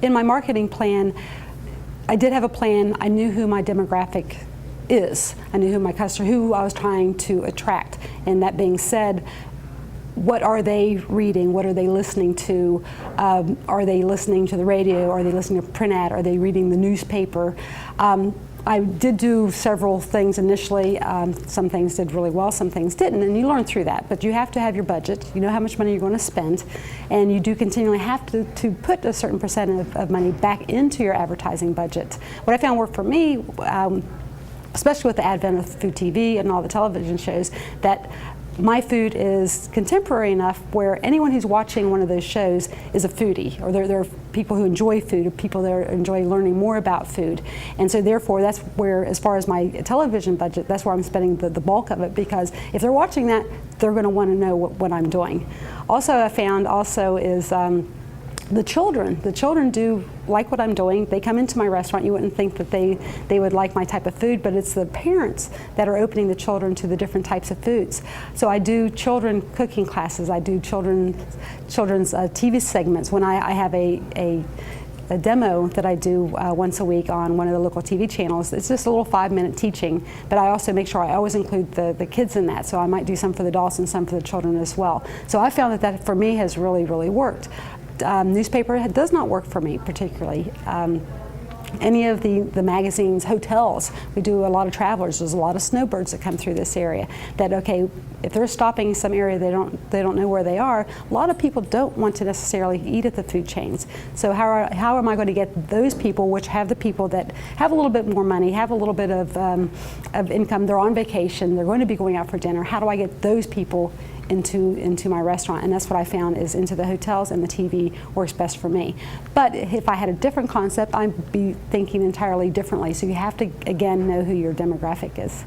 in my marketing plan, I did have a plan. I knew who my demographic is. I knew who my customer, who I was trying to attract. And that being said, what are they reading? What are they listening to? Are they listening to the radio? Are they listening to print ad? Are they reading the newspaper? I did do several things initially. Some things did really well, some things didn't, and you learn through that. But you have to have your budget. You know how much money you're going to spend, and you do continually have to put a certain percent of money back into your advertising budget. What I found worked for me, especially with the advent of food TV and all the television shows, that my food is contemporary enough where anyone who's watching one of those shows is a foodie, or they're people who enjoy food, or people that enjoy learning more about food. And so therefore, that's where, as far as my television budget, that's where I'm spending the bulk of it, because if they're watching that, they're going to want to know what I'm doing. Also, I found also is the children do like what I'm doing. They come into my restaurant. You wouldn't think that they would like my type of food, but it's the parents that are opening the children to the different types of foods. So I do children cooking classes. I do children's TV segments. When I have a demo that I do once a week on one of the local TV channels. It's just a little 5-minute teaching, but I also make sure I always include the kids in that. So I might do some for the adults and some for the children as well. So I found that for me has really, really worked. Newspaper does not work for me particularly. Any of the magazines, hotels, we do a lot of travelers. There's a lot of snowbirds that come through this area. That okay, if they're stopping some area they don't know where they are. A lot of people don't want to necessarily eat at the food chains. So how am I going to get those people, which have the people that have a little bit more money, have a little bit of income, they're on vacation, they're going to be going out for dinner. How do I get those people into my restaurant? And that's what I found is into the hotels, and the TV works best for me. But if I had a different concept, I'd be thinking entirely differently. So you have to, again, know who your demographic is.